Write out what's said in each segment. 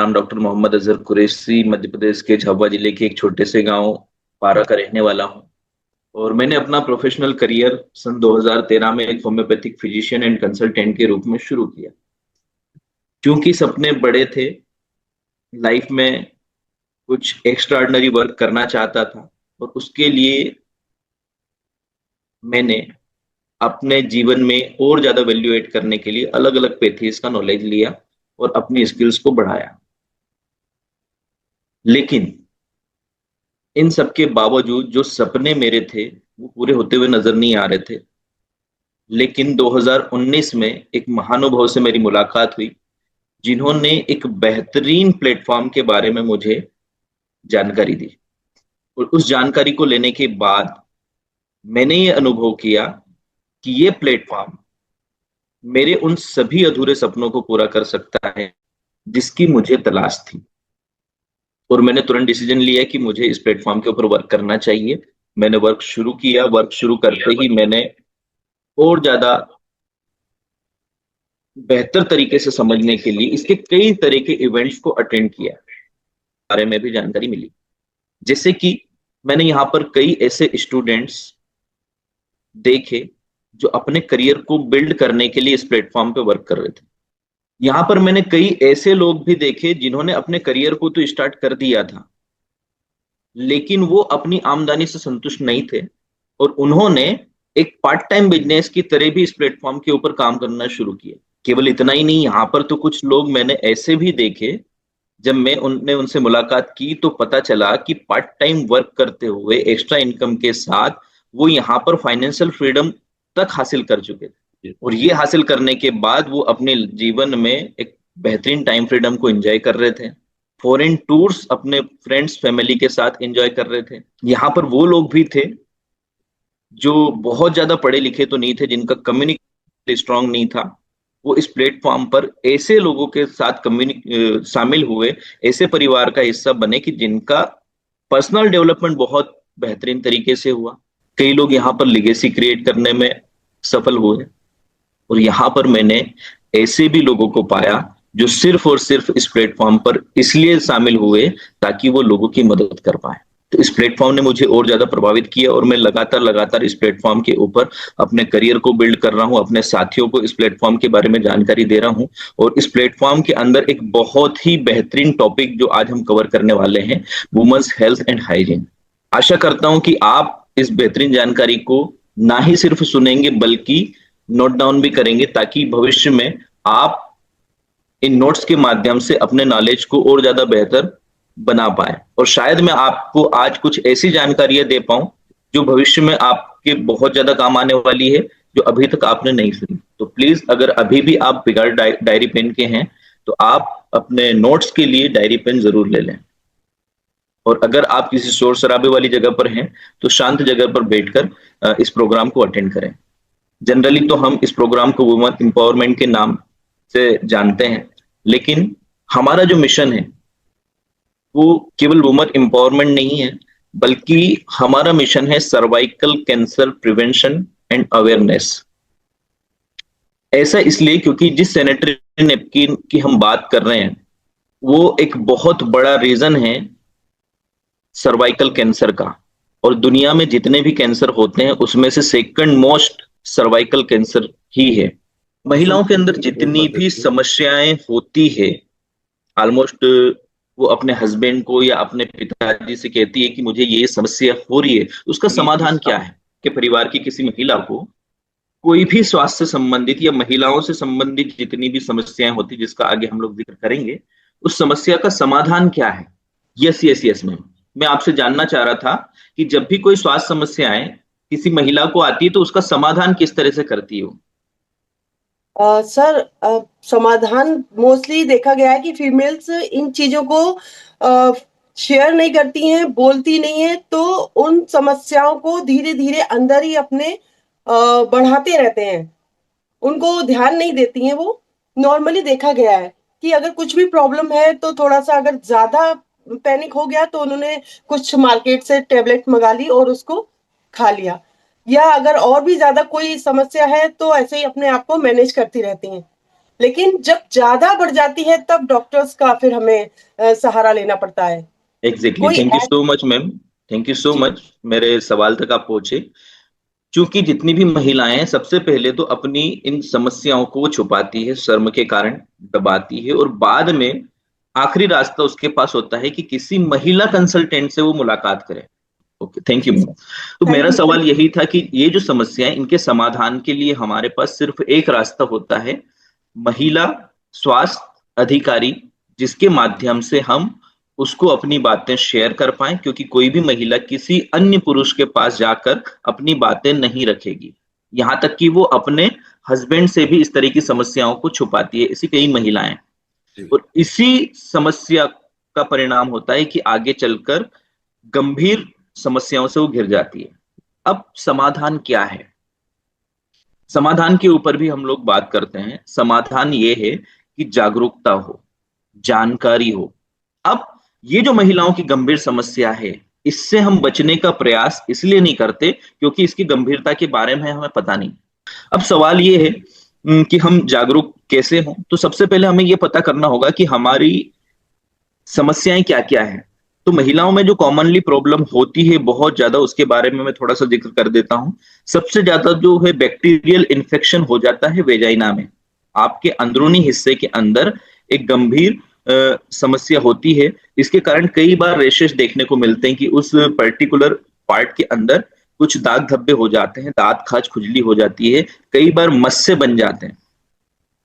नाम डॉक्टर मोहम्मद अजहर कुरैशी मध्य प्रदेश के झाबुआ जिले के एक छोटे से गांव पारा का रहने वाला हूं। और मैंने अपना प्रोफेशनल करियर सन 2013 में एक होम्योपैथिक फिजिशियन एंड कंसल्टेंट के रूप में शुरू किया। क्योंकि सपने बड़े थे, लाइफ में कुछ एक्स्ट्राऑर्डिनरी वर्क करना चाहता था और उसके लिए मैंने अपने जीवन में और ज्यादा वैल्यू एड करने के लिए अलग अलग पैथीज का नॉलेज लिया और अपनी स्किल्स को बढ़ाया। लेकिन इन सब के बावजूद जो सपने मेरे थे वो पूरे होते हुए नजर नहीं आ रहे थे। लेकिन 2019 में एक महानुभाव से मेरी मुलाकात हुई, जिन्होंने एक बेहतरीन प्लेटफॉर्म के बारे में मुझे जानकारी दी। और उस जानकारी को लेने के बाद मैंने ये अनुभव किया कि ये प्लेटफॉर्म मेरे उन सभी अधूरे सपनों को पूरा कर सकता है जिसकी मुझे तलाश थी। और मैंने तुरंत डिसीजन लिया कि मुझे इस प्लेटफॉर्म के ऊपर वर्क करना चाहिए। मैंने वर्क शुरू किया। वर्क शुरू करते ही मैंने और ज्यादा बेहतर तरीके से समझने के लिए इसके कई तरह के इवेंट्स को अटेंड किया, बारे में भी जानकारी मिली। जैसे कि मैंने यहाँ पर कई ऐसे स्टूडेंट्स देखे जो अपने करियर को बिल्ड करने के लिए इस प्लेटफॉर्म पे वर्क कर रहे थे। यहाँ पर मैंने कई ऐसे लोग भी देखे जिन्होंने अपने करियर को तो स्टार्ट कर दिया था, लेकिन वो अपनी आमदनी से संतुष्ट नहीं थे और उन्होंने एक पार्ट टाइम बिजनेस की तरह भी इस प्लेटफॉर्म के ऊपर काम करना शुरू किया। केवल इतना ही नहीं, यहाँ पर तो कुछ लोग मैंने ऐसे भी देखे, जब मैं उनने उनसे मुलाकात की तो पता चला कि पार्ट टाइम वर्क करते हुए एक्स्ट्रा इनकम के साथ वो यहाँ पर फाइनेंशियल फ्रीडम तक हासिल कर चुके थे। और ये हासिल करने के बाद वो अपने जीवन में एक बेहतरीन टाइम फ्रीडम को एंजॉय कर रहे थे। फॉरेन टूर्स अपने फ्रेंड्स फैमिली के साथ एंजॉय कर रहे थे। यहाँ पर वो लोग भी थे जो बहुत ज्यादा पढ़े लिखे तो नहीं थे, जिनका कम्युनिकेशन स्ट्रांग नहीं था। वो इस प्लेटफॉर्म पर ऐसे लोगों के साथ शामिल हुए, ऐसे परिवार का हिस्सा बने कि जिनका पर्सनल डेवलपमेंट बहुत बेहतरीन तरीके से हुआ। कई लोग यहाँ पर लिगेसी क्रिएट करने में सफल हुए। और यहाँ पर मैंने ऐसे भी लोगों को पाया जो सिर्फ और सिर्फ इस प्लेटफॉर्म पर इसलिए शामिल हुए ताकि वो लोगों की मदद कर पाए। तो इस प्लेटफॉर्म ने मुझे और ज्यादा प्रभावित किया और मैं लगातार लगातार इस प्लेटफॉर्म के ऊपर अपने करियर को बिल्ड कर रहा हूं, अपने साथियों को इस प्लेटफॉर्म के बारे में जानकारी दे रहा हूं। और इस प्लेटफॉर्म के अंदर एक बहुत ही बेहतरीन टॉपिक जो आज हम कवर करने वाले हैं, वुमेन्स हेल्थ एंड हाइजीन। आशा करता हूं कि आप इस बेहतरीन जानकारी को ना ही सिर्फ सुनेंगे बल्कि नोट डाउन भी करेंगे, ताकि भविष्य में आप इन नोट्स के माध्यम से अपने नॉलेज को और ज्यादा बेहतर बना पाए। और शायद मैं आपको आज कुछ ऐसी जानकारियां दे पाऊं जो भविष्य में आपके बहुत ज्यादा काम आने वाली है, जो अभी तक आपने नहीं सुनी। तो प्लीज, अगर अभी भी आप बिगाड़ डायरी पेन के हैं तो आप अपने नोट्स के लिए डायरी पेन जरूर ले लें। और अगर आप किसी शोर शराबे वाली जगह पर हैं तो शांत जगह पर बैठकर इस प्रोग्राम को अटेंड करें। जनरली तो हम इस प्रोग्राम को वुमेन एम्पावरमेंट के नाम से जानते हैं, लेकिन हमारा जो मिशन है वो केवल वुमेन एम्पावरमेंट नहीं है, बल्कि हमारा मिशन है cervical cancer prevention and awareness. ऐसा इसलिए क्योंकि जिस सैनिटरी नैपकिन की हम बात कर रहे हैं वो एक बहुत बड़ा रीजन है सर्वाइकल कैंसर का। और दुनिया में जितने भी कैंसर होते हैं उसमें से सेकंड मोस्ट सर्वाइकल कैंसर ही है। महिलाओं के अंदर जितनी भी समस्याएं होती है, ऑलमोस्ट वो अपने हस्बैंड को या अपने पिताजी से कहती है कि मुझे ये समस्या हो रही है। उसका समाधान क्या है कि परिवार की किसी महिला को कोई भी स्वास्थ्य से संबंधित या महिलाओं से संबंधित जितनी भी समस्याएं होती, जिसका आगे हम लोग जिक्र करेंगे, उस समस्या का समाधान क्या है। यस यस यस मैम, मैं आपसे जानना चाह रहा था कि जब भी कोई स्वास्थ्य समस्याएं किसी महिला को आती है तो उसका समाधान किस तरह से करती हो। सर, समाधान मोस्टली देखा गया है कि फीमेल्स इन चीजों को शेयर नहीं करती हैं, बोलती नहीं है, तो उन समस्याओं को धीरे धीरे अंदर ही अपने बढ़ाते रहते हैं, उनको ध्यान नहीं देती हैं। वो नॉर्मली देखा गया है कि अगर कुछ भी प्रॉब्लम है तो थोड़ा सा अगर ज्यादा पैनिक हो गया तो उन्होंने कुछ मार्केट से टेबलेट मंगा ली और उसको खा लिया, या अगर और भी ज्यादा कोई समस्या है तो ऐसे ही अपने आप को मैनेज करती रहती हैं। लेकिन जब ज्यादा बढ़ जाती है तब डॉक्टर्स का फिर हमें सहारा लेना पड़ता है। एग्जैक्टली, कोई थैंक यू ऐ- so much ma'am. Thank you so जी। मच, मेरे सवाल तक आप पहुंचे। क्योंकि जितनी भी महिलाएं हैं, सबसे पहले तो अपनी इन समस्याओं को वो छुपाती है, शर्म के कारण दबाती है, और बाद में आखिरी रास्ता उसके पास होता है कि किसी महिला कंसल्टेंट से वो मुलाकात करे। ओके, थैंक यू जी मैम। सर। तो थैंक मेरा यू सर। सवाल यही था कि ये जो समस्या है, इनके समाधान के लिए हमारे पास सिर्फ एक रास्ता होता है, महिला स्वास्थ्य अधिकारी, जिसके माध्यम से हम उसको अपनी बातें शेयर कर पाए, क्योंकि कोई भी महिला किसी अन्य पुरुष के पास जाकर अपनी बातें नहीं रखेगी। यहां तक कि वो अपने हस्बैंड से भी इस तरह की समस्याओं को छुपाती है, ऐसी कई महिलाएं। जी। और इसी समस्या का परिणाम होता है कि आगे चलकर गंभीर समस्याओं से वो घिर जाती है। अब समाधान क्या है? समाधान के ऊपर भी हम लोग बात करते हैं। समाधान ये है कि जागरूकता हो, जानकारी हो। अब ये जो महिलाओं की गंभीर समस्या है, इससे हम बचने का प्रयास इसलिए नहीं करते क्योंकि इसकी गंभीरता के बारे में हमें पता नहीं। अब सवाल ये है कि हम जागरूक कैसे हों। तो सबसे पहले हमें यह पता करना होगा कि हमारी समस्याएं क्या क्या हैं। तो महिलाओं में जो कॉमनली प्रॉब्लम होती है बहुत ज्यादा, उसके बारे में मैं थोड़ा सा जिक्र कर देता हूं। सबसे ज्यादा जो है बैक्टीरियल इन्फेक्शन हो जाता है वेजाइना में। आपके अंदरूनी हिस्से के अंदर एक गंभीर समस्या होती है। इसके कारण कई बार रेशेस देखने को मिलते हैं कि उस पर्टिकुलर पार्ट के अंदर कुछ दाग धब्बे हो जाते हैं, दांत खाज खुजली हो जाती है, कई बार मस्से बन जाते हैं।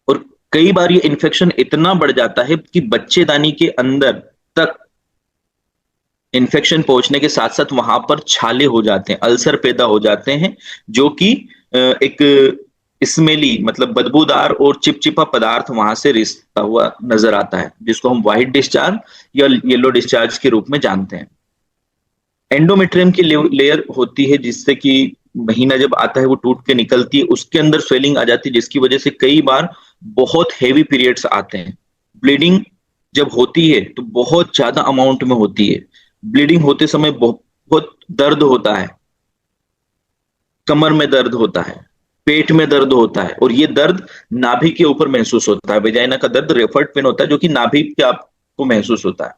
और कई बार ये इन्फेक्शन इतना बढ़ जाता है कि बच्चेदानी के अंदर तक इन्फेक्शन पहुंचने के साथ साथ वहां पर छाले हो जाते हैं, अल्सर पैदा हो जाते हैं, जो कि एक स्मेली मतलब बदबूदार और चिपचिपा पदार्थ वहां से रिसता हुआ नजर आता है, जिसको हम व्हाइट डिस्चार्ज या येलो डिस्चार्ज के रूप में जानते हैं। एंडोमेट्रियम की लेयर होती है, जिससे कि महीना जब आता है वो टूट के निकलती है, उसके अंदर स्वेलिंग आ जाती है, जिसकी वजह से कई बार बहुत हेवी पीरियड्स आते हैं। ब्लीडिंग जब होती है तो बहुत ज्यादा अमाउंट में होती है। ब्लीडिंग होते समय बहुत दर्द होता है, कमर में दर्द होता है, पेट में दर्द होता है, और ये दर्द नाभि के ऊपर महसूस होता है। वेजाइना का दर्द रेफर्ड पेन होता है, जो कि नाभि के आपको महसूस होता है।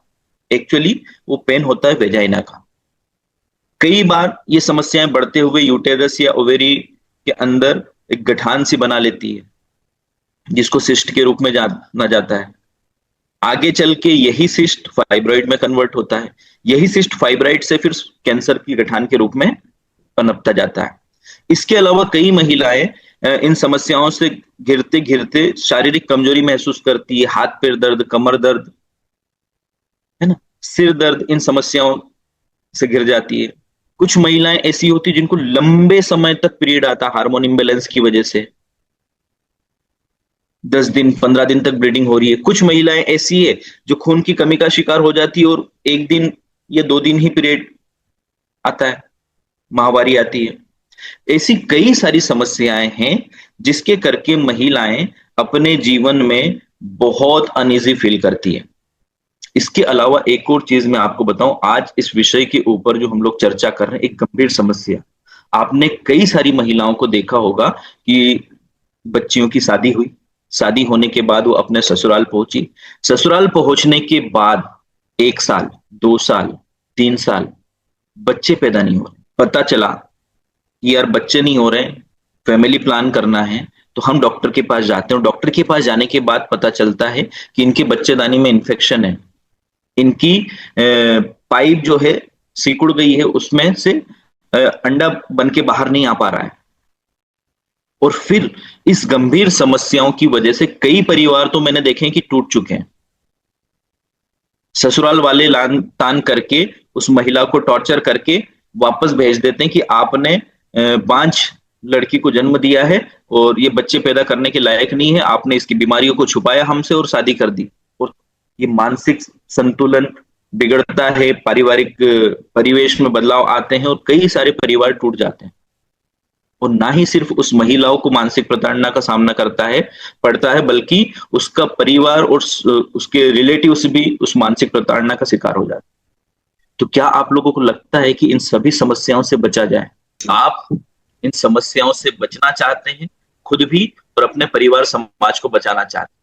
एक्चुअली वो पेन होता है वेजाइना का। कई बार ये समस्याएं बढ़ते हुए यूटेरस या ओवेरी के अंदर एक गठान सी बना लेती है, जिसको सिस्ट के रूप में जाना जाता है। आगे चल के यही सिस्ट फाइब्रॉइड में कन्वर्ट होता है। यही सिस्ट फाइब्रॉइड से फिर कैंसर की गठान के रूप में पनपता जाता है। इसके अलावा कई महिलाएं इन समस्याओं से घिरते घिरते शारीरिक कमजोरी महसूस करती है, हाथ पैर दर्द, कमर दर्द, है ना, सिर दर्द, इन समस्याओं से घिर जाती है। कुछ महिलाएं ऐसी होती जिनको लंबे समय तक पीरियड आता हार्मोन इम्बेलेंस की वजह से, 10 दिन 15 दिन तक ब्लीडिंग हो रही है। कुछ महिलाएं ऐसी है जो खून की कमी का शिकार हो जाती है और 1 दिन या 2 दिन ही पीरियड आता है, माहवारी आती है। ऐसी कई सारी समस्याएं हैं जिसके करके महिलाएं अपने जीवन में बहुत अनईजी फील करती है। इसके अलावा एक और चीज मैं आपको बताऊं, आज इस विषय के ऊपर जो हम लोग चर्चा कर रहे हैं, एक गंभीर समस्या। आपने कई सारी महिलाओं को देखा होगा कि बच्चियों की शादी हुई, शादी होने के बाद वो अपने ससुराल पहुंची, ससुराल पहुंचने के बाद 1 साल, 2 साल, 3 साल बच्चे पैदा नहीं हो रहे। पता चला कि यार बच्चे नहीं हो रहे, फैमिली प्लान करना है, तो हम डॉक्टर के पास जाते हैं। डॉक्टर के पास जाने के बाद पता चलता है कि इनके बच्चेदानी में इन्फेक्शन है, इनकी पाइप जो है सिकुड़ गई है, उसमें से अंडा बन के बाहर नहीं आ पा रहा है। और फिर इस गंभीर समस्याओं की वजह से कई परिवार तो मैंने देखे हैं कि टूट चुके हैं। ससुराल वाले लान तान करके उस महिला को टॉर्चर करके वापस भेज देते हैं कि आपने बांझ लड़की को जन्म दिया है और ये बच्चे पैदा करने के लायक नहीं है, आपने इसकी बीमारियों को छुपाया हमसे और शादी कर दी। और ये मानसिक संतुलन बिगड़ता है, पारिवारिक परिवेश में बदलाव आते हैं और कई सारे परिवार टूट जाते हैं। और ना ही सिर्फ उस महिलाओं को मानसिक प्रताड़ना का सामना करता है पड़ता है, बल्कि उसका परिवार और उसके रिलेटिव्स भी उस मानसिक प्रताड़ना का शिकार हो जाते हैं। तो क्या आप लोगों को लगता है कि इन सभी समस्याओं से बचा जाए? आप इन समस्याओं से बचना चाहते हैं खुद भी और अपने परिवार समाज को बचाना चाहते हैं?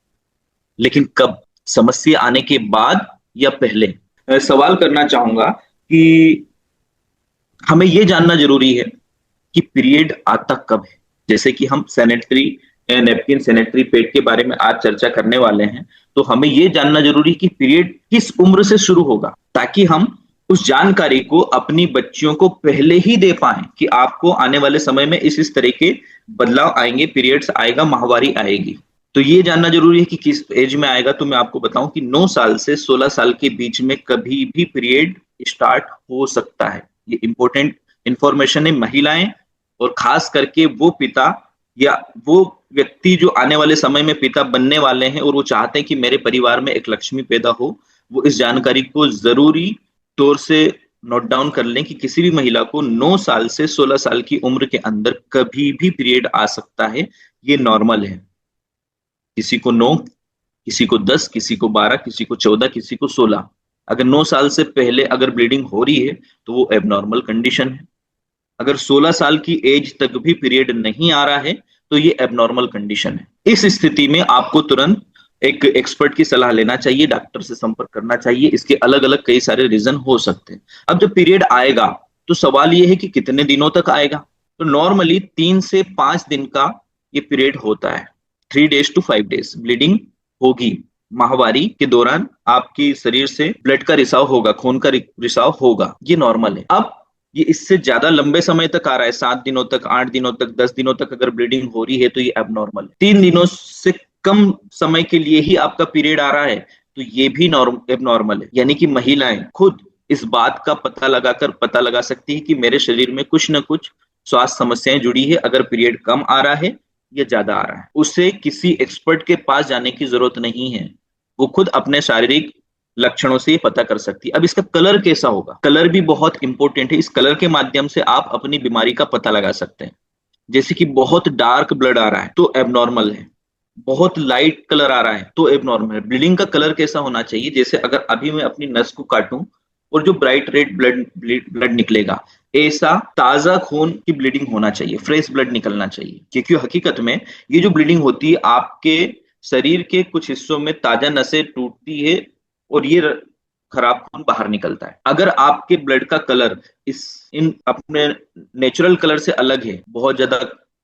लेकिन कब, समस्या आने के बाद या पहले? सवाल करना चाहूंगा कि हमें यह जानना जरूरी है कि पीरियड आता कब है। जैसे कि हम सैनिटरी नैपकिन, सैनिटरी पैड के बारे में आज चर्चा करने वाले हैं, तो हमें यह जानना जरूरी है कि पीरियड किस उम्र से शुरू होगा, ताकि हम उस जानकारी को अपनी बच्चियों को पहले ही दे पाएं कि आपको आने वाले समय में इस तरह के बदलाव आएंगे, पीरियड्स आएगा, माहवारी आएगी। तो ये जानना जरूरी है कि किस एज में आएगा। तो मैं आपको बताऊं कि 9 साल से 16 साल के बीच में कभी भी पीरियड स्टार्ट हो सकता है। ये इंपॉर्टेंट इंफॉर्मेशन है। महिलाएं और खास करके वो पिता या वो व्यक्ति जो आने वाले समय में पिता बनने वाले हैं और वो चाहते हैं कि मेरे परिवार में एक लक्ष्मी पैदा हो, वो इस जानकारी को जरूरी तौर से नोट डाउन कर लें कि किसी भी महिला को 9 साल से 16 साल की उम्र के अंदर कभी भी पीरियड आ सकता है। ये नॉर्मल है। किसी को 9, किसी को 10, किसी को 12, किसी को 14, किसी को 16। अगर 9 साल से पहले अगर ब्लीडिंग हो रही है तो वो एबनॉर्मल कंडीशन है। अगर 16 साल की एज तक भी पीरियड नहीं आ रहा है तो ये एबनॉर्मल कंडीशन है। इस स्थिति में आपको तुरंत एक एक्सपर्ट की सलाह लेना चाहिए, डॉक्टर से संपर्क करना चाहिए। इसके अलग अलग कई सारे रीजन हो सकते हैं। अब जब पीरियड आएगा तो सवाल ये है कि कितने दिनों तक आएगा। तो नॉर्मली 3 से 5 दिन का ये पीरियड होता है। 3 days to 5 days ब्लीडिंग होगी। माहवारी के दौरान आपकी शरीर से ब्लड का रिसाव होगा, खून का रिसाव होगा, ये नॉर्मल है। अब ये इससे ज्यादा लंबे समय तक आ रहा है, 7 दिनों तक, 8 दिनों तक, 10 दिनों तक अगर ब्लीडिंग हो रही है तो ये एबनॉर्मल है। 3 दिनों से कम समय के लिए ही आपका पीरियड आ रहा है तो ये भी एबनॉर्मल है। यानी कि महिलाएं खुद इस बात का पता लगा सकती है कि मेरे शरीर में कुछ ना कुछ स्वास्थ्य समस्याएं जुड़ी है। अगर पीरियड कम आ रहा है या ज्यादा आ रहा है, उसे किसी एक्सपर्ट के पास जाने की जरूरत नहीं है। वो खुद अपने शारीरिक लक्षणों से ये पता कर सकती है। अब इसका कलर कैसा होगा? कलर भी बहुत इंपॉर्टेंट है। इस कलर के माध्यम से आप अपनी बीमारी का पता लगा सकते हैं। जैसे कि बहुत डार्क ब्लड आ रहा है तो एबनॉर्मल है, बहुत लाइट कलर आ रहा है तो एबनॉर्मल है। ब्लीडिंग का कलर कैसा होना चाहिए? जैसे अगर अभी मैं अपनी नस को काटूं और जो ब्राइट रेड ब्लड निकलेगा, ऐसा ताजा खून की ब्लीडिंग होना चाहिए, फ्रेश ब्लड निकलना चाहिए। क्योंकि हकीकत में ये जो ब्लीडिंग होती है, आपके शरीर के कुछ हिस्सों में ताजा नसें टूटती है और ये खराब खून बाहर निकलता है। अगर आपके ब्लड का कलर इन अपने नेचुरल कलर से अलग है, बहुत ज्यादा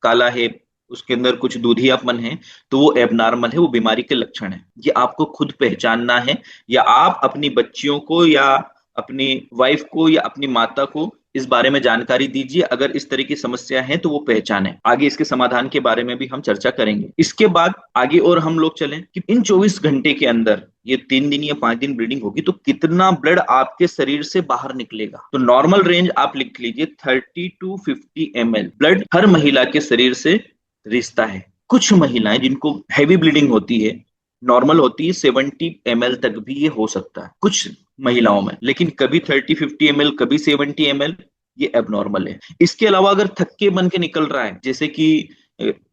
काला है, उसके अंदर कुछ दूधियापन है, तो वो एबनॉर्मल है, वो बीमारी के लक्षण है। ये आपको खुद पहचानना है, या आप अपनी बच्चियों को या अपनी वाइफ को या अपनी माता को इस बारे में जानकारी दीजिए। अगर इस तरह की समस्या है तो वो पहचाने। आगे इसके समाधान के बारे में भी हम चर्चा करेंगे। इसके बाद आगे और हम लोग चलें कि इन 24 घंटे के अंदर ये 3 दिन या 5 दिन ब्लीडिंग होगी तो कितना ब्लड आपके शरीर से बाहर निकलेगा। तो नॉर्मल रेंज आप लिख लीजिए 30 to 50 ml ब्लड हर महिला के शरीर से रिश्ता है। कुछ महिलाएं जिनको हैवी ब्लीडिंग होती है, नॉर्मल होती है 70 ml तक भी ये हो सकता है कुछ महिलाओं में, लेकिन कभी 30-50 ml, कभी 70 ml, ये एबनॉर्मल है। इसके अलावा अगर थक्के बन के निकल रहा है, जैसे कि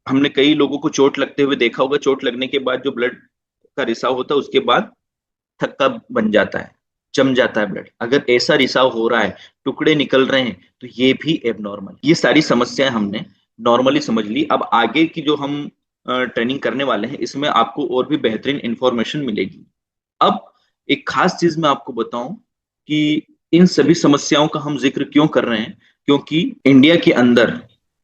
हमने कई लोगों को चोट लगते हुए देखा होगा, चोट लगने के बाद जो ब्लड का रिसाव होता है उसके बाद थक्का बन जाता है, जम जाता है ब्लड। अगर ऐसा रिसाव हो रहा है, टुकड़े निकल रहे हैं, तो ये भी एबनॉर्मल। ये सारी समस्याएं हमने नॉर्मली समझ ली। अब आगे की जो हम ट्रेनिंग करने वाले हैं इसमें आपको और भी बेहतरीन इंफॉर्मेशन मिलेगी। अब एक खास चीज मैं आपको बताऊं कि इन सभी समस्याओं का हम जिक्र क्यों कर रहे हैं, क्योंकि इंडिया के अंदर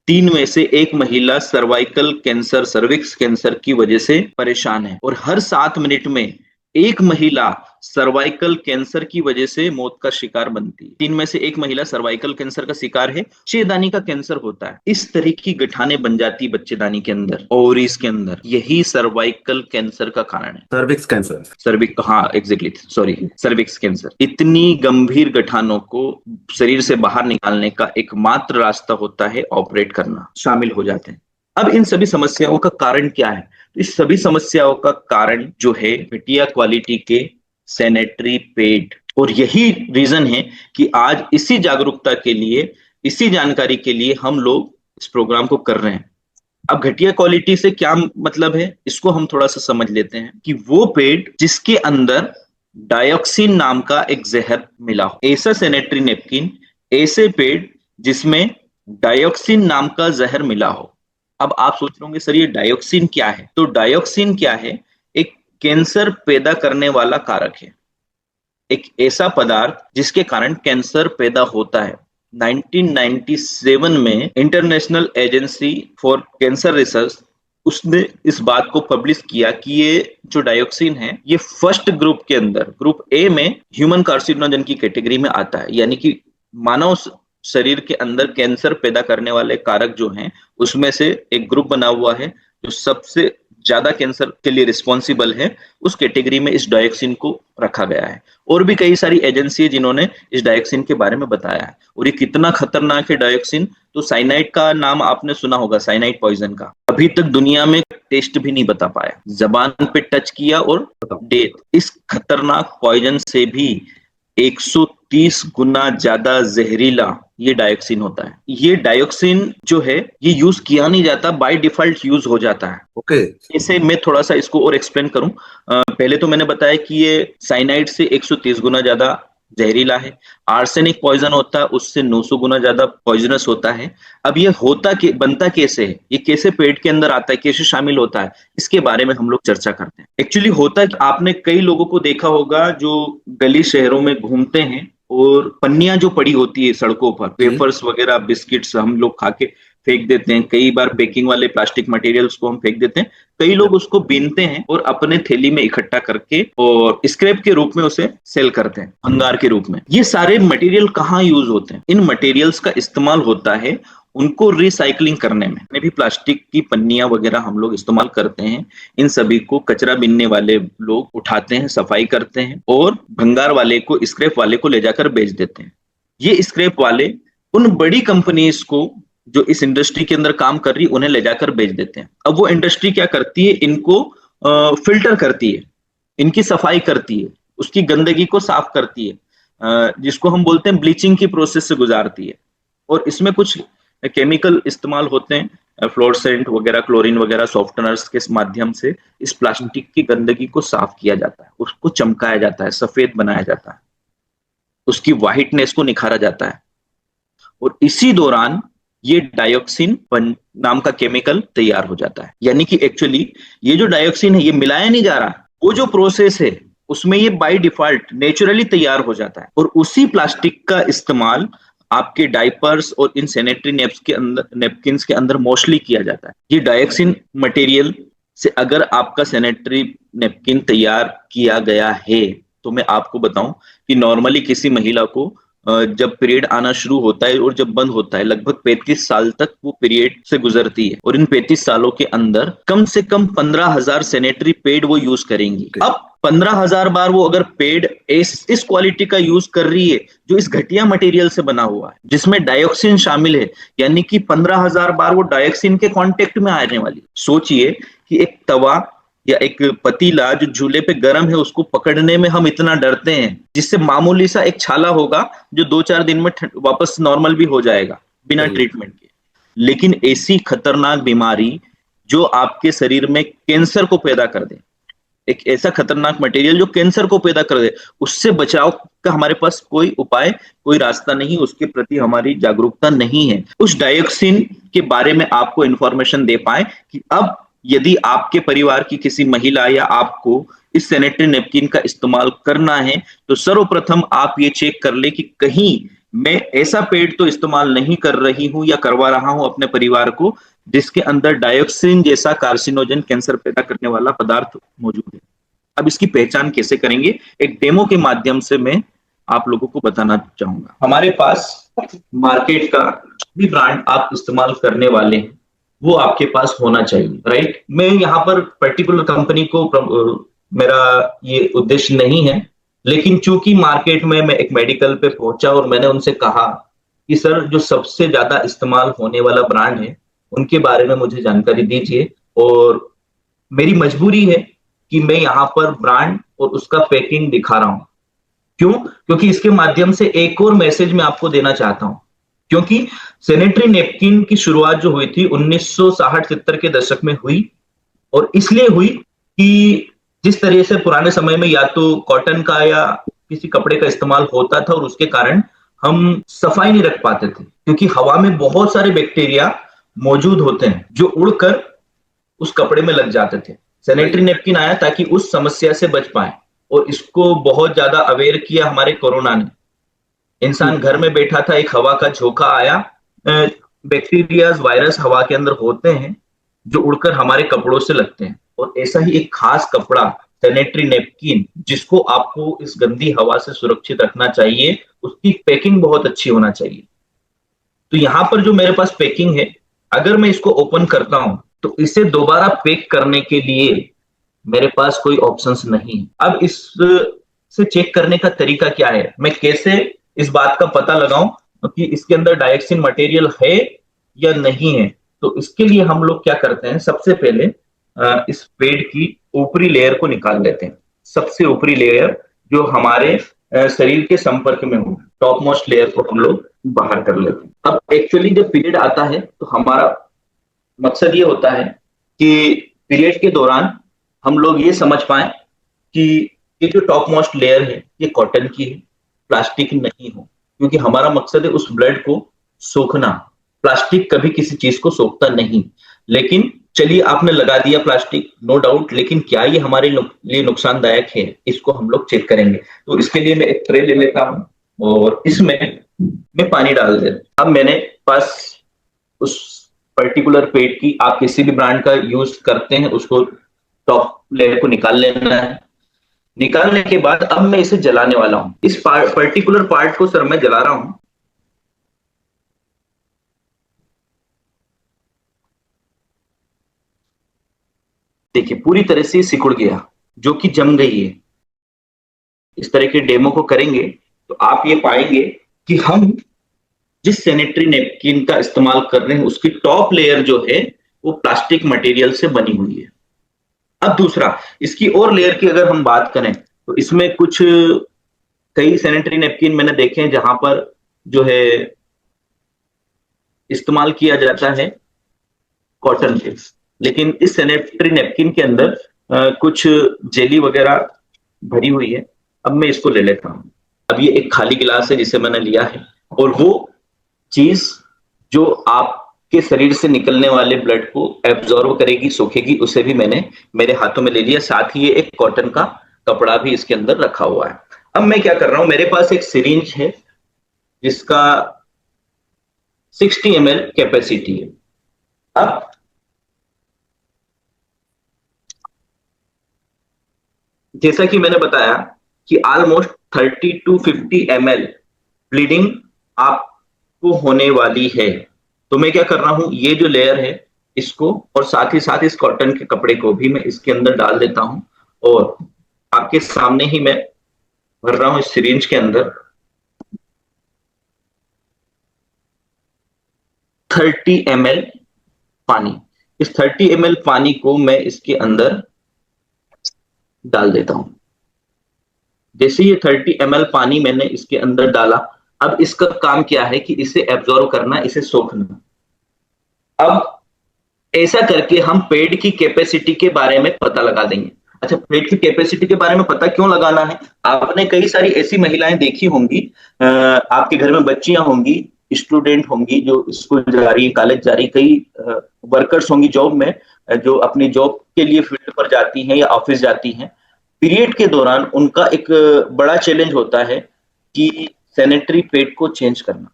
3 में से 1 महिला सर्वाइकल कैंसर, सर्विक्स कैंसर की वजह से परेशान है, और हर 7 मिनट में 1 महिला सर्वाइकल कैंसर की वजह से मौत का शिकार बनती है। 3 में से 1 महिला सर्वाइकल कैंसर का शिकार है। बच्चेदानी का कैंसर होता है, इस तरह की गठाने बन जाती है बच्चेदानी के अंदर, ओवरीज के अंदर। यही सर्वाइकल कैंसर का कारण है। सर्विक्स कैंसर, हाँ एग्जैक्टली, सॉरी, सर्विक्स कैंसर। इतनी गंभीर गठानों को शरीर से बाहर निकालने का एकमात्र रास्ता होता है ऑपरेट करना। शामिल हो जाते हैं। अब इन सभी समस्याओं का कारण क्या है? तो इस सभी समस्याओं का कारण जो है घटिया क्वालिटी के सैनिटरी पैड, और यही रीजन है कि आज इसी जागरूकता के लिए, इसी जानकारी के लिए हम लोग इस प्रोग्राम को कर रहे हैं। अब घटिया क्वालिटी से क्या मतलब है, इसको हम थोड़ा सा समझ लेते हैं कि वो पैड जिसके अंदर डायोक्सिन नाम का एक जहर मिला हो, ऐसा सैनिटरी नैपकिन, ऐसे पैड जिसमें डायोक्सिन नाम का जहर मिला हो। अब आप सोच रहे होंगे सर ये डायोक्सिन क्या है? तो डायोक्सिन क्या है? एक कैंसर पैदा करने वाला कारक है, एक ऐसा पदार्थ जिसके कारण कैंसर पैदा होता है। 1997 में international agency for cancer research उसने इस बात को पब्लिश किया कि ये जो डायोक्सिन है ये फर्स्ट ग्रुप के अंदर, ग्रुप ए में ह्यूमन कार्सिनोजन की कैटेगरी में आता है, यानी कि मानव शरीर के अंदर कैंसर पैदा करने वाले कारक जो हैं उसमें से एक ग्रुप बना हुआ है जो सबसे ज्यादा कैंसर के लिए रिस्पॉन्सिबल है। उस कैटेगरी में इस डायोक्सिन को रखा गया है। और भी कई सारी एजेंसी है जिन्होंने इस डायोक्सिन के बारे में बताया है। और ये कितना खतरनाक है डायोक्सिन, तो साइनाइड का नाम आपने सुना होगा, साइनाइड पॉइजन का। अभी तक दुनिया में टेस्ट भी नहीं बता पाया, जबान पे टच किया और डेथ। इस खतरनाक पॉइजन से भी 130 गुना ज्यादा जहरीला ये डायोक्सिन होता है। ये डायोक्सिन जो है ये यूज किया नहीं जाता, बाय डिफॉल्ट यूज हो जाता है। ओके इसे मैं थोड़ा सा इसको और एक्सप्लेन करूं। पहले तो मैंने बताया कि ये साइनाइड से 130 गुना ज्यादा जहरीला है। आर्सेनिक पॉइजन होता है उससे 900 गुना ज्यादा पॉइजनस होता है। अब ये बनता कैसे है, ये कैसे पेट के अंदर आता है, कैसे शामिल होता है, इसके बारे में हम लोग चर्चा करते हैं। एक्चुअली होता है कि आपने कई लोगों को देखा होगा जो गली शहरों में घूमते हैं और पन्नियां जो पड़ी होती है सड़कों पर, वेफर्स वगैरह बिस्किट्स हम लोग खा के फेंक देते हैं। कई बार पैकिंग वाले प्लास्टिक मटेरियल्स को हम फेंक देते हैं। कई लोग उसको बीनते हैं और अपने थैली में इकट्ठा करके और स्क्रैप के रूप में उसे सेल करते हैं, भंगार के रूप में। ये सारे मटेरियल कहाँ यूज होते हैं? इन मटेरियल्स का इस्तेमाल होता है उनको रिसाइकलिंग करने में। भी प्लास्टिक की पन्नियां वगैरह हम लोग इस्तेमाल करते हैं, इन सभी को कचरा बीनने वाले लोग उठाते हैं, सफाई करते हैं और भंगार वाले को, स्क्रैप वाले को ले जाकर बेच देते हैं। ये स्क्रैप वाले उन बड़ी कंपनीज को जो इस इंडस्ट्री के अंदर काम कर रही उन्हें ले जाकर बेच देते हैं। अब वो इंडस्ट्री क्या करती है, इनको फिल्टर करती है, इनकी सफाई करती है, उसकी गंदगी को साफ करती है, जिसको हम बोलते हैं ब्लीचिंग की प्रोसेस से गुजारती है। और इसमें कुछ केमिकल इस्तेमाल होते हैं, फ्लोरसेंट वगैरह, क्लोरीन वगैरह सॉफ्टनर्स के माध्यम से इस प्लास्टिक की गंदगी को साफ किया जाता है, उसको चमकाया जाता है, सफेद बनाया जाता है, उसकी व्हाइटनेस को निखारा जाता है। और इसी दौरान ये डायोक्सिन नाम का केमिकल तैयार हो जाता है। यानी कि एक्चुअली ये जो डायोक्सिन है ये मिलाया नहीं जा रहा, वो जो प्रोसेस है उसमें ये बाय डिफॉल्ट नेचुरली तैयार हो जाता है। और उसी प्लास्टिक का इस्तेमाल आपके डायपर्स और इन सैनिटरी नेपकिन्स के अंदर मोस्टली किया जाता है। ये डायोक्सिन मटेरियल से अगर आपका सैनिटरी नेपकिन तैयार किया गया है तो मैं आपको बताऊं कि नॉर्मली किसी महिला को जब पीरियड आना शुरू होता है और जब बंद होता है लगभग 35 साल तक वो पीरियड से गुजरती है। और इन 35 सालों के अंदर कम से कम 15,000 सैनिटरी पैड वो यूज करेंगी। अब 15,000 बार वो अगर पैड इस क्वालिटी का यूज कर रही है जो इस घटिया मटेरियल से बना हुआ है जिसमें डायोक्सिन शामिल है, यानी कि 15,000 बार वो डायोक्सिन के कांटेक्ट में आने वाली। सोचिए कि एक तवा या एक पतीला जो झूले पे गर्म है उसको पकड़ने में हम इतना डरते हैं, जिससे मामूली सा एक छाला होगा जो 2-4 दिन में वापस नॉर्मल भी हो जाएगा बिना ट्रीटमेंट के। लेकिन ऐसी खतरनाक बीमारी जो आपके शरीर में कैंसर को पैदा कर दे, एक ऐसा खतरनाक मटेरियल जो कैंसर को पैदा कर दे, उससे बचाव का हमारे पास कोई उपाय, कोई रास्ता नहीं, उसके प्रति हमारी जागरूकता नहीं है। उस डायोक्सिन के बारे में आपको इंफॉर्मेशन दे पाए कि अब यदि आपके परिवार की किसी महिला या आपको इस सैनिटरी नैपकिन का इस्तेमाल करना है तो सर्वप्रथम आप ये चेक कर ले कि कहीं मैं ऐसा पैड तो इस्तेमाल नहीं कर रही हूं या करवा रहा हूं अपने परिवार को जिसके अंदर डायोक्सिन जैसा कार्सिनोजन, कैंसर पैदा करने वाला पदार्थ मौजूद है। अब इसकी पहचान कैसे करेंगे, एक डेमो के माध्यम से मैं आप लोगों को बताना चाहूंगा। हमारे पास मार्केट का भी ब्रांड आप इस्तेमाल करने वाले हैं वो आपके पास होना चाहिए, राइट। मैं यहाँ पर पर्टिकुलर कंपनी को मेरा ये उद्देश्य नहीं है, लेकिन चूंकि मार्केट में मैं एक मेडिकल पे पहुंचा और मैंने उनसे कहा कि सर जो सबसे ज्यादा इस्तेमाल होने वाला ब्रांड है उनके बारे में मुझे जानकारी दीजिए। और मेरी मजबूरी है कि मैं यहाँ पर ब्रांड और उसका पैकिंग दिखा रहा हूं। क्यों? क्योंकि इसके माध्यम से एक और मैसेज मैं आपको देना चाहता हूं। क्योंकि सैनिटरी नैपकिन की शुरुआत जो हुई थी 1960-70 के दशक में हुई, और इसलिए हुई कि जिस तरह से पुराने समय में या तो कॉटन का या किसी कपड़े का इस्तेमाल होता था और उसके कारण हम सफाई नहीं रख पाते थे, क्योंकि हवा में बहुत सारे बैक्टीरिया मौजूद होते हैं जो उड़कर उस कपड़े में लग जाते थे। सैनिटरी नेपकिन आया ताकि उस समस्या से बच पाए, और इसको बहुत ज्यादा अवेयर किया हमारे कोरोना ने। इंसान घर में बैठा था, एक हवा का झोंका आया, बैक्टीरियाज वायरस हवा के अंदर होते हैं जो उड़कर हमारे कपड़ों से लगते हैं, और ऐसा ही एक खास कपड़ा सैनिटरी नेपकिन जिसको आपको इस गंदी हवा से सुरक्षित रखना चाहिए, उसकी पैकिंग बहुत अच्छी होना चाहिए। तो यहां पर जो मेरे पास पैकिंग है, अगर मैं इसको ओपन करता हूं तो इसे दोबारा पैक करने के लिए मेरे पास कोई ऑप्शंस नहीं। अब इस से चेक करने का तरीका क्या है, मैं कैसे इस बात का पता लगाऊं कि इसके अंदर डायक्सिन मटेरियल है या नहीं है। तो इसके लिए हम लोग क्या करते हैं, सबसे पहले इस पेड़ की ऊपरी लेयर को निकाल लेते हैं। सबसे ऊपरी लेयर जो हमारे शरीर के संपर्क में हो, टॉप मोस्ट लेयर को हम लोग बाहर कर लेते हैं। अब एक्चुअली जब पीरियड आता है तो हमारा मकसद ये होता है कि पीरियड के दौरान हम लोग ये समझ पाए कि ये जो टॉप मोस्ट लेयर है ये कॉटन की है, प्लास्टिक नहीं हो, क्योंकि हमारा मकसद है उस ब्लड को सोखना। प्लास्टिक कभी किसी चीज को सोखता नहीं। लेकिन चलिए आपने लगा दिया प्लास्टिक, नो डाउट, लेकिन क्या ये हमारे लिए नुकसानदायक है, इसको हम लोग चेक करेंगे। तो इसके लिए मैं एक ट्रे ले लेता हूं और इसमें मैं पानी डाल देता। अब मैंने पास उस पर्टिकुलर पेट की, आप किसी भी ब्रांड का यूज करते हैं, उसको टॉप लेयर को निकाल लेना है। निकालने के बाद अब मैं इसे जलाने वाला हूं। इस पर्टिकुलर पार्ट को सर मैं जला रहा हूं। देखिए पूरी तरह से सिकुड़ गया, जो कि जम गई है। इस तरह के डेमो को करेंगे तो आप ये पाएंगे कि हम जिस सैनिटरी नैपकिन का इस्तेमाल कर रहे हैं उसकी टॉप लेयर जो है वो प्लास्टिक मटेरियल से बनी हुई है। अब दूसरा, इसकी और लेयर की अगर हम बात करें तो इसमें कुछ कई सैनिटरी नैपकिन मैंने देखे हैं जहां पर जो है इस्तेमाल किया जाता है कॉटन के, लेकिन इस सैनिटरी नैपकिन के अंदर कुछ जेली वगैरह भरी हुई है। अब मैं इसको ले लेता हूं। अब ये एक खाली गिलास है जिसे मैंने लिया है, और वो चीज जो आपके शरीर से निकलने वाले ब्लड को एब्जॉर्व करेगी, सोखेगी, उसे भी मैंने मेरे हाथों में ले लिया। साथ ही ये एक कॉटन का कपड़ा भी इसके अंदर रखा हुआ है। अब मैं क्या कर रहा हूं, मेरे पास एक सिरिंज है जिसका 60 ml कैपेसिटी है। अब जैसा कि मैंने बताया कि ऑलमोस्ट 30 to 50 ml ब्लीडिंग आपको होने वाली है। तो मैं क्या कर रहा हूं, ये जो लेयर है इसको और साथ ही साथ इस कॉटन के कपड़े को भी मैं इसके अंदर डाल देता हूं, और आपके सामने ही मैं भर रहा हूं इस सिरिंज के अंदर 30 ml पानी। इस 30 ml पानी को मैं इसके अंदर डाल देता हूं। जैसे ये 30 ml पानी मैंने इसके अंदर डाला, अब इसका काम क्या है कि इसे एब्जॉर्व करना, इसे सोखना। अब ऐसा करके हम पेड़ की कैपेसिटी के बारे में पता लगा देंगे। अच्छा, पेट की कैपेसिटी के बारे में पता क्यों लगाना है, आपने कई सारी ऐसी महिलाएं देखी होंगी, आपके घर में बच्चियां होंगी, स्टूडेंट होंगी जो स्कूल जा रही है, कॉलेज जा रही, कई वर्कर्स होंगी जॉब में, जो अपनी जॉब के लिए फील्ड पर जाती हैं या ऑफिस जाती हैं। पीरियड के दौरान उनका एक बड़ा चैलेंज होता है कि सैनिटरी पैड को चेंज करना।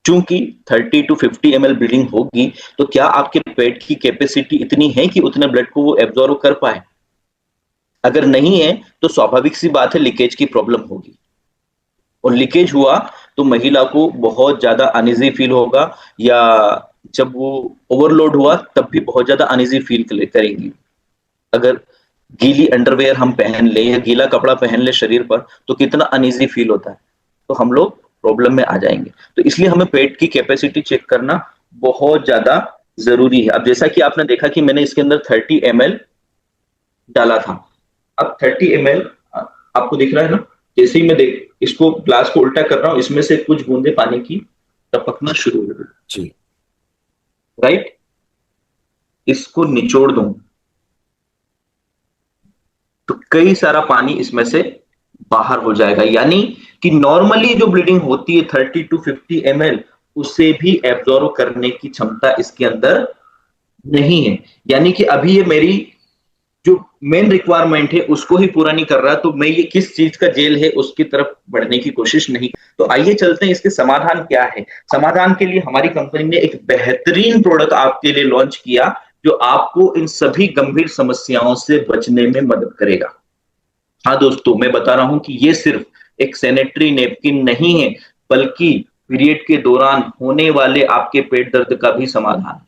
चूंकि 30 to 50 ml ब्लीडिंग होगी, तो क्या आपके पेट की कैपेसिटी इतनी है कि उतने ब्लड को वो एब्जॉर्व कर पाए? अगर नहीं है तो स्वाभाविक सी बात है लीकेज की प्रॉब्लम होगी, और लीकेज हुआ तो महिला को बहुत ज्यादा अनईजी फील होगा, या जब वो ओवरलोड हुआ तब भी बहुत ज्यादा अनईजी फील करेंगी। अगर गीली अंडरवेयर हम पहन ले या गीला कपड़ा पहन ले शरीर पर तो कितना अनईजी फील होता है, तो हम लोग प्रॉब्लम में आ जाएंगे। तो इसलिए हमें पेट की कैपेसिटी चेक करना बहुत ज्यादा जरूरी है। अब जैसा कि आपने देखा कि मैंने इसके अंदर 30 ml डाला था। अब 30 ml आपको दिख रहा है ना, जैसे ही मैं इसको ग्लास को उल्टा कर रहा हूं, इसमें से कुछ बूंदे पानी की टपकना शुरू हो गई जी, राइट। इसको निचोड़ दूं तो कई सारा पानी इसमें से बाहर हो जाएगा, यानी कि नॉर्मली जो ब्लीडिंग होती है 30 to 50 ml, उसे भी एब्जॉर्व करने की क्षमता इसके अंदर नहीं है। यानी कि अभी ये मेरी जो मेन रिक्वायरमेंट है उसको ही पूरा नहीं कर रहा, तो मैं ये किस चीज का जेल है उसकी तरफ बढ़ने की कोशिश नहीं। तो आइए चलते हैं इसके समाधान क्या है। समाधान के लिए हमारी कंपनी ने एक बेहतरीन प्रोडक्ट आपके लिए लॉन्च किया जो आपको इन सभी गंभीर समस्याओं से बचने में मदद करेगा। हाँ दोस्तों, मैं बता रहा हूं कि ये सिर्फ एक सैनिटरी नैपकिन नहीं है, बल्कि पीरियड के दौरान होने वाले आपके पेट दर्द का भी समाधान,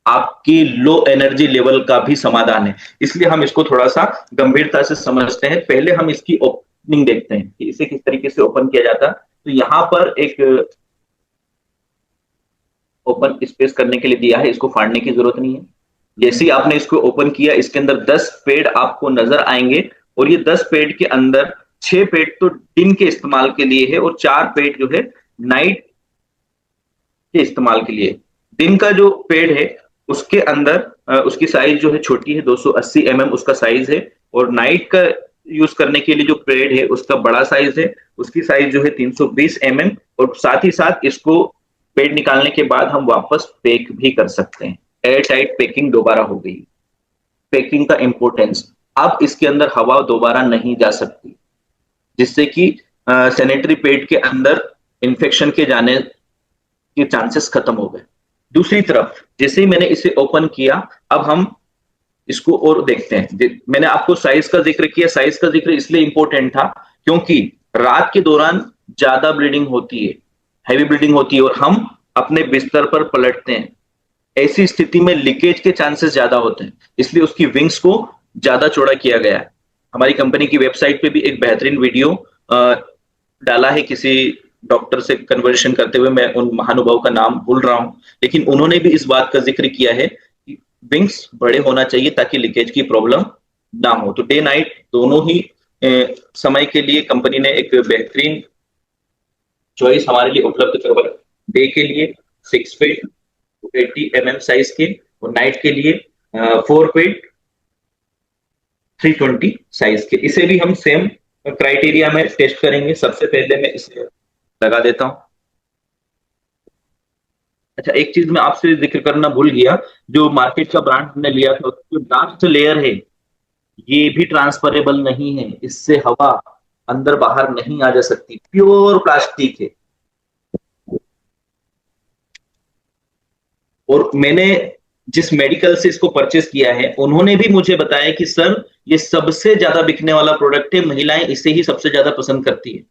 आपकी लो एनर्जी लेवल का भी समाधान है। इसलिए हम इसको थोड़ा सा गंभीरता से समझते हैं। पहले हम इसकी ओपनिंग देखते हैं कि इसे किस तरीके से ओपन किया जाता है। तो यहां पर एक ओपन स्पेस करने के लिए दिया है, इसको फाड़ने की जरूरत नहीं है। जैसे ही आपने इसको ओपन किया, इसके अंदर 10 पेड़ आपको नजर आएंगे, और ये 10 पेड़ के अंदर 6 पेड़ तो दिन के इस्तेमाल के लिए है और 4 पेड़ जो है नाइट के इस्तेमाल के लिए। दिन का जो पेड़ है उसके अंदर उसकी साइज जो है छोटी है, 280 mm उसका साइज है, और नाइट का यूज करने के लिए जो पेड़ है उसका बड़ा साइज है, उसकी साइज जो है 320 mm। और साथ ही साथ इसको पेड़ निकालने के बाद हम वापस पैक भी कर सकते हैं। एयर टाइट पैकिंग दोबारा हो गई। पैकिंग का इंपॉर्टेंस, अब इसके अंदर हवा दोबारा नहीं जा सकती, जिससे कि सैनिटरी पैड के अंदर इंफेक्शन के जाने के चांसेस खत्म हो गए। दूसरी तरफ जैसे ही मैंने इसे ओपन किया, अब हम इसको और देखते हैं। मैंने आपको साइज का जिक्र किया। साइज का जिक्र इसलिए इंपॉर्टेंट था क्योंकि रात के दौरान ज्यादा ब्लीडिंग होती है, हैवी ब्लीडिंग होती है, और हम अपने बिस्तर पर पलटते हैं। ऐसी स्थिति में लीकेज के चांसेस ज्यादा होते हैं, इसलिए उसकी विंग्स को ज्यादा चौड़ा किया गया है। हमारी कंपनी की वेबसाइट पे भी एक बेहतरीन वीडियो डाला है किसी डॉक्टर से कन्वर्सेशन करते हुए। मैं उन महानुभाव का नाम भूल रहा हूं, लेकिन उन्होंने भी इस बात का जिक्र किया है कि विंग्स बड़े होना चाहिए ताकि लीकेज की प्रॉब्लम ना हो। तो डे नाइट दोनों ही समय के लिए कंपनी ने एक बेहतरीन चॉइस हमारे लिए उपलब्ध करवाई। डे के लिए 6 फीट 80 mm साइज के, और नाइट के लिए 4 फीट 320 साइज के। इसे भी हम सेम क्राइटेरिया में टेस्ट करेंगे। सबसे पहले मैं इसे लगा देता हूं। अच्छा, एक चीज मैं आपसे जिक्र करना भूल गया, जो मार्केट का ब्रांड हमने लिया था जो डास्ट लेयर है, ये भी ट्रांसफरेबल नहीं है। इससे हवा अंदर बाहर नहीं आ जा सकती, प्योर प्लास्टिक है। और मैंने जिस मेडिकल से इसको परचेस किया है, उन्होंने भी मुझे बताया कि सर ये सबसे ज्यादा बिकने वाला प्रोडक्ट है, महिलाएं इसे ही सबसे ज्यादा पसंद करती है।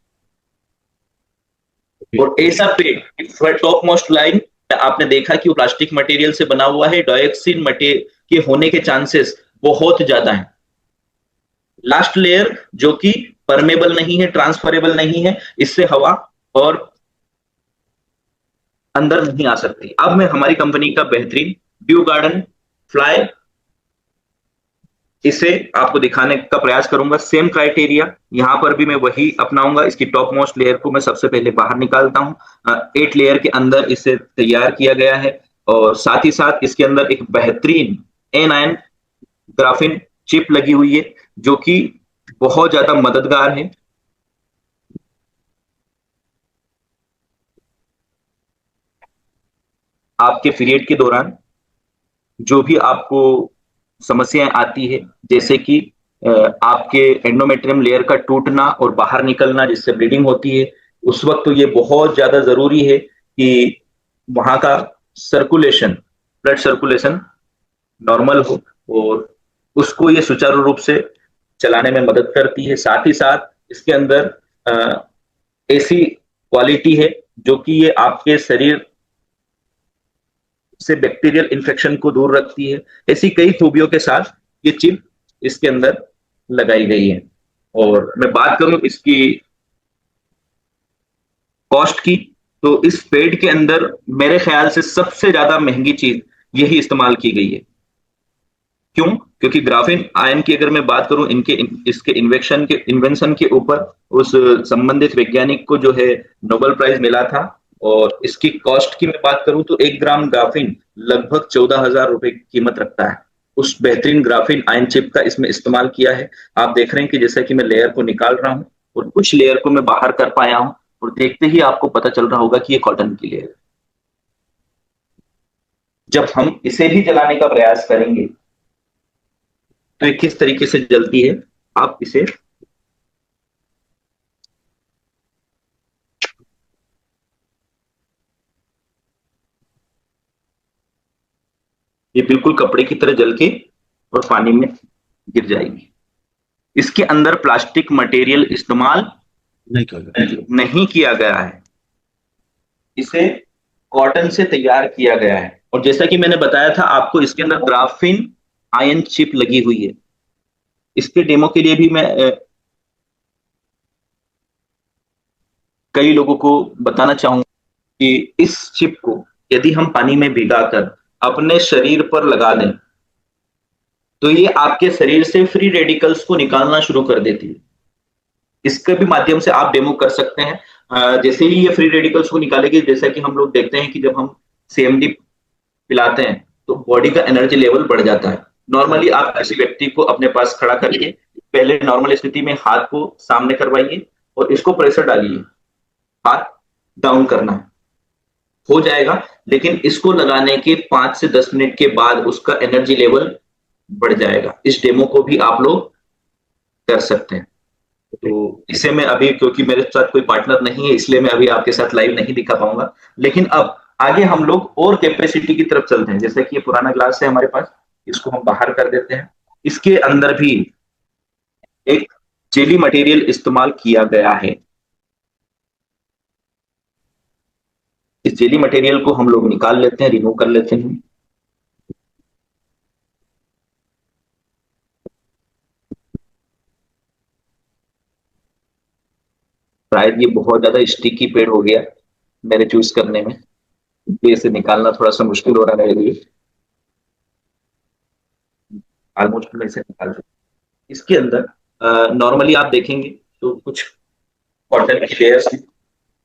और ऐसा पेड़ टॉप मोस्ट लाइन आपने देखा कि वो प्लास्टिक मटेरियल से बना हुआ है। डायोक्सिन मटेरियल के होने के चांसेस बहुत ज्यादा हैं। लास्ट लेयर जो कि परमेबल नहीं है, ट्रांसफरेबल नहीं है, इससे हवा और अंदर नहीं आ सकती। अब मैं हमारी कंपनी का बेहतरीन ड्यू गार्डन फ्लाई इसे आपको दिखाने का प्रयास करूंगा। सेम क्राइटेरिया यहां पर भी मैं वही अपनाऊंगा। इसकी टॉप मोस्ट लेयर को मैं सबसे पहले बाहर निकालता हूं। 8 लेयर के अंदर इसे तैयार किया गया है, और साथ ही साथ इसके अंदर एक बेहतरीन एनायन ग्राफिन चिप लगी हुई है जो कि बहुत ज्यादा मददगार है। आपके पीरियड के दौरान जो भी आपको समस्याएं आती है, जैसे कि आपके एंडोमेट्रियम लेयर का टूटना और बाहर निकलना जिससे ब्लीडिंग होती है, उस वक्त तो ये बहुत ज्यादा जरूरी है कि वहां का सर्कुलेशन, ब्लड सर्कुलेशन नॉर्मल हो, और उसको ये सुचारू रूप से चलाने में मदद करती है। साथ ही साथ इसके अंदर ऐसी क्वालिटी है जो कि ये आपके शरीर से बैक्टीरियल इन्फेक्शन को दूर रखती है। ऐसी कई खूबियों के साथ ये चिप इसके अंदर लगाई गई है। और मैं बात करूं इसकी कॉस्ट की, तो इस पेड के अंदर मेरे ख्याल से सबसे ज्यादा महंगी चीज यही इस्तेमाल की गई है। क्यों? क्योंकि ग्राफीन आयन की अगर मैं बात करूं, इसके इन्वेंशन के ऊपर उस संबंधित वैज्ञानिक को जो है नोबेल प्राइज मिला था। और इसकी कॉस्ट की मैं बात करूं तो 1 ग्राम ग्राफीन लगभग 14,000 रुपए की कीमत रखता है। उस बेहतरीन ग्राफीन आयन चिप का इसमें इस्तेमाल किया है। आप देख रहे हैं कि जैसा कि मैं लेयर को निकाल रहा हूं और कुछ लेयर को मैं बाहर कर पाया हूं, और देखते ही आपको पता चल रहा होगा कि ये कॉटन की लेयर है। जब हम इसे भी जलाने का प्रयास करेंगे तो ये किस तरीके से जलती है, आप इसे ये बिल्कुल कपड़े की तरह जल के और पानी में गिर जाएगी। इसके अंदर प्लास्टिक मटेरियल इस्तेमाल नहीं किया गया है, इसे कॉटन से तैयार किया गया है। और जैसा कि मैंने बताया था आपको, इसके अंदर ग्राफीन आयन चिप लगी हुई है। इसके डेमो के लिए भी मैं कई लोगों को बताना चाहूंगा कि इस चिप को यदि हम पानी में भिगाकर अपने शरीर पर लगा दें तो ये आपके शरीर से फ्री रेडिकल्स को निकालना शुरू कर देती है। इसके भी माध्यम से आप डेमो कर सकते हैं। जैसे ही ये फ्री रेडिकल्स को निकालेगी, जैसा कि हम लोग देखते हैं कि जब हम सीएमडी पिलाते हैं तो बॉडी का एनर्जी लेवल बढ़ जाता है। नॉर्मली आप किसी व्यक्ति को अपने पास खड़ा करके पहले नॉर्मल स्थिति में हाथ को सामने करवाइए और इसको प्रेशर डालिए, हाथ डाउन करना है, हो जाएगा। लेकिन इसको लगाने के 5 से 10 मिनट के बाद उसका एनर्जी लेवल बढ़ जाएगा। इस डेमो को भी आप लोग कर सकते हैं। तो इसे मैं अभी, क्योंकि मेरे साथ कोई पार्टनर नहीं है, इसलिए मैं अभी आपके साथ लाइव नहीं दिखा पाऊंगा। लेकिन अब आगे हम लोग और कैपेसिटी की तरफ चलते हैं। जैसे कि ये पुराना ग्लास है हमारे पास, इसको हम बाहर कर देते हैं। इसके अंदर भी एक जेली मटेरियल इस्तेमाल किया गया है। इस जेली मटेरियल को हम लोग निकाल लेते हैं, रिमूव कर लेते हैं। शायद ये बहुत ज्यादा स्टिकी पेड़ हो गया मेरे चूज करने में, तो इसे निकालना थोड़ा सा मुश्किल हो रहा है मेरे लिए। ऑलमोस्ट मैं इसे निकाल सकता हूं। इसके अंदर नॉर्मली आप देखेंगे तो कुछ कॉटन की लेयर्स,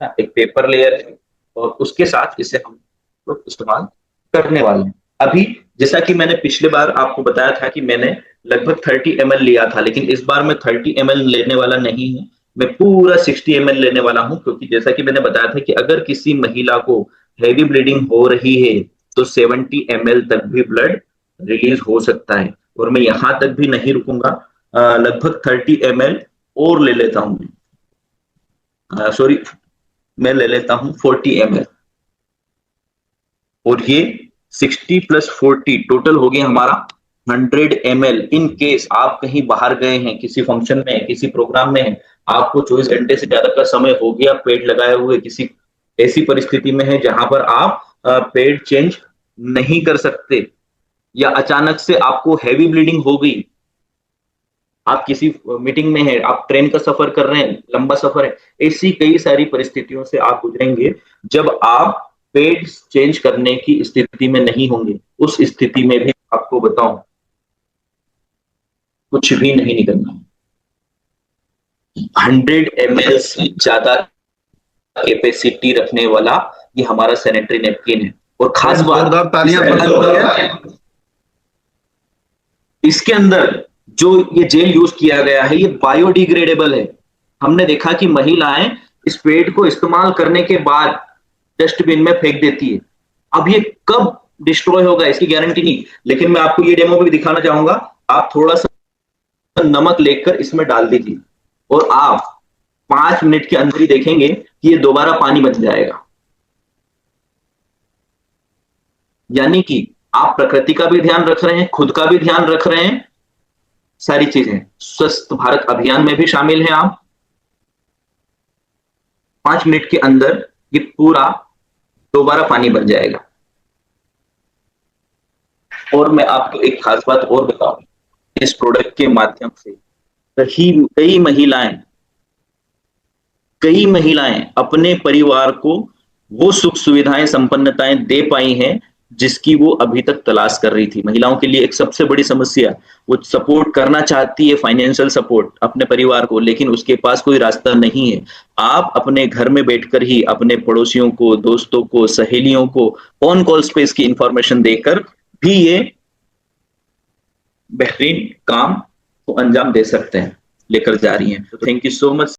एक पेपर लेयर है, और उसके साथ इसे हम लोग इस्तेमाल करने वाले हैं। अभी जैसा कि मैंने पिछले बार आपको बताया था कि मैंने लगभग 30 ml लिया था, लेकिन इस बार मैं 30 ml लेने वाला नहीं हूं, मैं पूरा 60 ml लेने वाला हूं। क्योंकि जैसा कि मैंने बताया था कि अगर किसी महिला को हैवी ब्लीडिंग हो रही है तो 70 ml तक भी ब्लड रिलीज हो सकता है। और मैं यहां तक भी नहीं रुकूंगा, लगभग 30 ml और ले लेता हूं, सॉरी मैं ले लेता हूं 40 ml। और ये 60 प्लस 40 टोटल हो गया हमारा 100 ml। इन केस आप कहीं बाहर गए हैं, किसी फंक्शन में, किसी प्रोग्राम में हैं, आपको 24 घंटे से ज्यादा का समय हो गया पेड लगाए हुए, किसी ऐसी परिस्थिति में है जहां पर आप पेड चेंज नहीं कर सकते, या अचानक से आपको हैवी ब्लीडिंग हो गई, आप किसी मीटिंग में हैं, आप ट्रेन का सफर कर रहे हैं, लंबा सफर है, ऐसी कई सारी परिस्थितियों से आप गुजरेंगे जब आप पेड चेंज करने की स्थिति में नहीं होंगे। उस स्थिति में भी आपको बताऊं, कुछ भी नहीं निकलना। 100 ml से ज्यादा कैपेसिटी रखने वाला ये हमारा सैनिटरी नैपकिन है। और खास बात, इसके अंदर जो ये जेल यूज किया गया है ये बायोडिग्रेडेबल है। हमने देखा कि महिलाएं इस पेड को इस्तेमाल करने के बाद डस्टबिन में फेंक देती है। अब ये कब डिस्ट्रॉय होगा इसकी गारंटी नहीं, लेकिन मैं आपको ये डेमो भी दिखाना चाहूंगा। आप थोड़ा सा नमक लेकर इसमें डाल दीजिए और आप 5 मिनट के अंदर ही देखेंगे कि ये दोबारा पानी बन जाएगा। यानी कि आप प्रकृति का भी ध्यान रख रहे हैं, खुद का भी ध्यान रख रहे हैं, सारी चीजें। स्वस्थ भारत अभियान में भी शामिल हैं आप। 5 मिनट के अंदर ये पूरा दोबारा पानी बन जाएगा। और मैं आपको एक खास बात और बताऊं, इस प्रोडक्ट के माध्यम से कई महिलाएं अपने परिवार को वो सुख सुविधाएं, संपन्नताएं दे पाई हैं जिसकी वो अभी तक तलाश कर रही थी। महिलाओं के लिए एक सबसे बड़ी समस्या, वो सपोर्ट करना चाहती है, फाइनेंशियल सपोर्ट अपने परिवार को, लेकिन उसके पास कोई रास्ता नहीं है। आप अपने घर में बैठकर ही अपने पड़ोसियों को, दोस्तों को, सहेलियों को ऑन कॉल स्पेस की इंफॉर्मेशन देकर भी ये बेहतरीन काम को अंजाम दे सकते हैं, लेकर जा रही हैं। तो थैंक यू सो मच।